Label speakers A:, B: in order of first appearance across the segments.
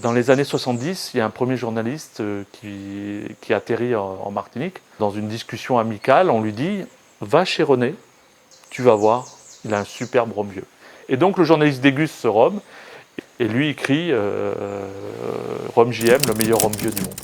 A: Dans les années 70, il y a un premier journaliste qui atterrit en Martinique. Dans une discussion amicale, on lui dit « Va chez René, tu vas voir, il a un superbe rhum vieux ». Et donc le journaliste déguste ce rhum et lui écrit Rhum JM, le meilleur rhum vieux du monde.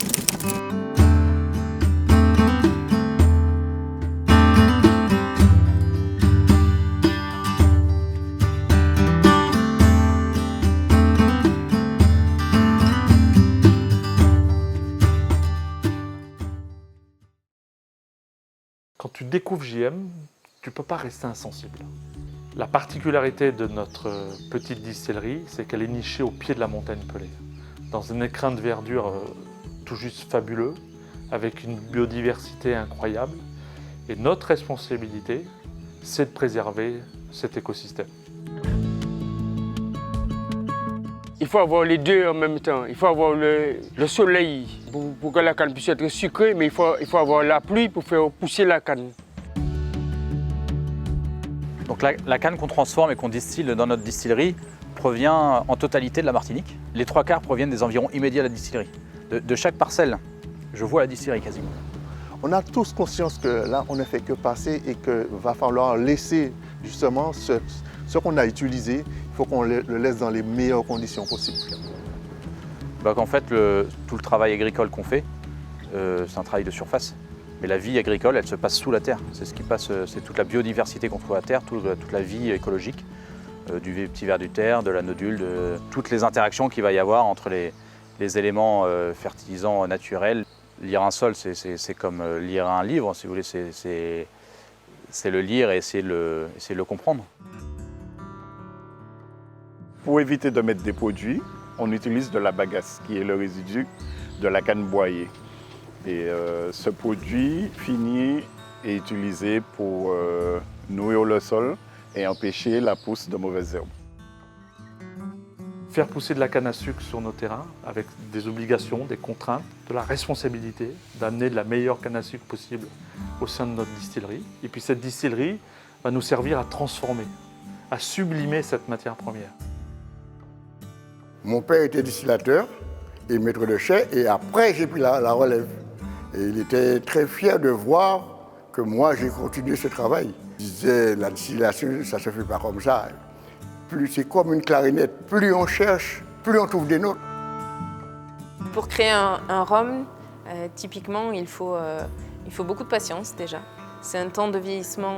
A: Quand tu découvres JM, tu ne peux pas rester insensible. La particularité de notre petite distillerie, c'est qu'elle est nichée au pied de la montagne Pelée, dans un écrin de verdure tout juste fabuleux, avec une biodiversité incroyable. Et notre responsabilité, c'est de préserver cet écosystème.
B: Il faut avoir les deux en même temps. Il faut avoir le soleil pour que la canne puisse être sucrée, mais il faut avoir la pluie pour faire pousser la canne.
C: Donc la canne qu'on transforme et qu'on distille dans notre distillerie provient en totalité de la Martinique. Les 3/4 proviennent des environs immédiats de la distillerie. De chaque parcelle, je vois la distillerie quasiment.
D: On a tous conscience que là, on ne fait que passer et qu'il va falloir laisser justement ce qu'on a utilisé, il faut qu'on le laisse dans les meilleures conditions possibles.
C: Donc en fait, tout le travail agricole qu'on fait, c'est un travail de surface. Mais la vie agricole, elle se passe sous la terre. C'est ce qui passe, c'est toute la biodiversité qu'on trouve à terre, toute la vie écologique, du petit ver du terre, de la nodule, de toutes les interactions qu'il va y avoir entre les éléments fertilisants naturels. Lire un sol, c'est comme lire un livre, si vous voulez, c'est le lire et essayer de le comprendre.
E: Pour éviter de mettre des produits, on utilise de la bagasse, qui est le résidu de la canne broyée. Et ce produit fini est utilisé pour nourrir le sol et empêcher la pousse de mauvaises herbes.
A: Faire pousser de la canne à sucre sur nos terrains avec des obligations, des contraintes, de la responsabilité d'amener de la meilleure canne à sucre possible au sein de notre distillerie. Et puis cette distillerie va nous servir à transformer, à sublimer cette matière première.
F: Mon père était distillateur et maître de chai, et après j'ai pris la relève. Et il était très fier de voir que moi j'ai continué ce travail. Il disait la distillation, ça ne se fait pas comme ça. C'est comme une clarinette, plus on cherche, plus on trouve des notes.
G: Pour créer un rhum, typiquement, il faut beaucoup de patience déjà. C'est un temps de vieillissement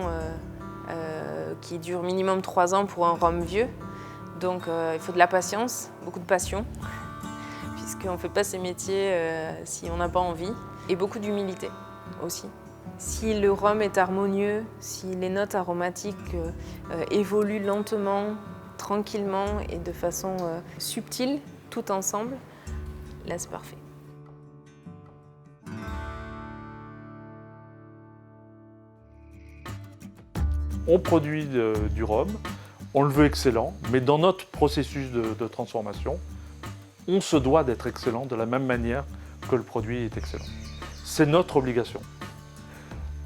G: qui dure minimum 3 ans pour un rhum vieux. Donc il faut de la patience, beaucoup de passion, puisqu'on ne fait pas ces métiers si on n'a pas envie. Et beaucoup d'humilité aussi. Si le rhum est harmonieux, si les notes aromatiques évoluent lentement, tranquillement et de façon subtile, tout ensemble, là c'est parfait.
A: On produit du rhum, on le veut excellent, mais dans notre processus de transformation, on se doit d'être excellent de la même manière que le produit est excellent. C'est notre obligation.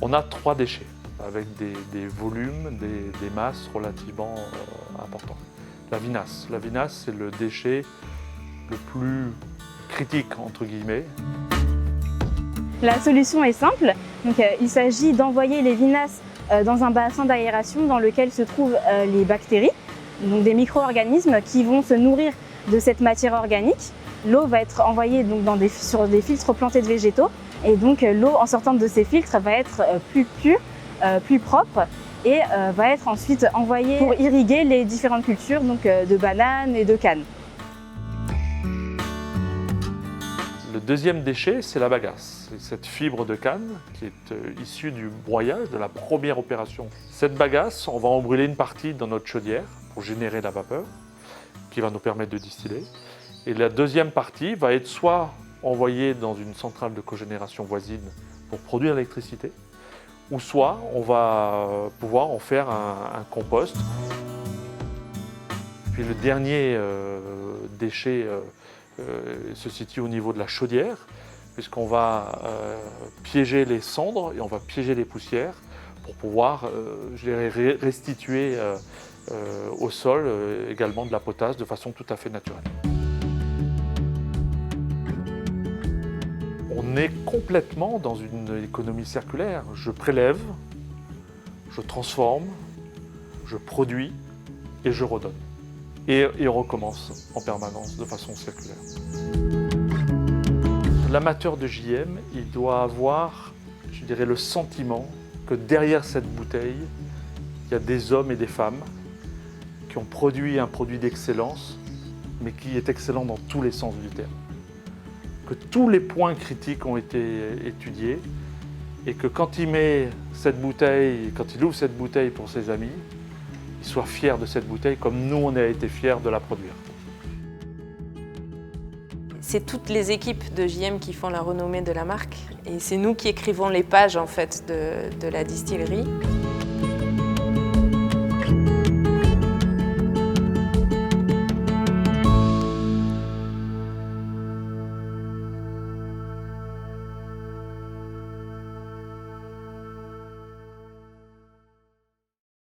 A: On a 3 déchets avec des volumes, des masses relativement importants. La vinasse. La vinasse, c'est le déchet le plus critique, entre guillemets.
H: La solution est simple. Donc, il s'agit d'envoyer les vinasses dans un bassin d'aération dans lequel se trouvent les bactéries, donc des micro-organismes qui vont se nourrir de cette matière organique. L'eau va être envoyée donc, sur des filtres plantés de végétaux. Et donc l'eau en sortant de ces filtres va être plus pure, plus propre et va être ensuite envoyée pour irriguer les différentes cultures donc, de bananes et de cannes.
A: Le deuxième déchet, c'est la bagasse. C'est cette fibre de canne qui est issue du broyage, de la première opération. Cette bagasse, on va en brûler une partie dans notre chaudière pour générer la vapeur qui va nous permettre de distiller. Et la deuxième partie va être soit envoyée dans une centrale de cogénération voisine pour produire l'électricité, ou soit on va pouvoir en faire un compost. Puis le dernier déchet se situe au niveau de la chaudière, puisqu'on va piéger les cendres et on va piéger les poussières pour pouvoir restituer au sol également de la potasse de façon tout à fait naturelle. est complètement dans une économie circulaire. Je prélève, je transforme, je produis et je redonne. Et recommence en permanence de façon circulaire. L'amateur de JM, il doit avoir, je dirais, le sentiment que derrière cette bouteille, il y a des hommes et des femmes qui ont produit un produit d'excellence, mais qui est excellent dans tous les sens du terme. Que tous les points critiques ont été étudiés et que quand il met cette bouteille, quand il ouvre cette bouteille pour ses amis, il soit fier de cette bouteille comme nous on a été fiers de la produire.
G: C'est toutes les équipes de JM qui font la renommée de la marque et c'est nous qui écrivons les pages en fait de la distillerie.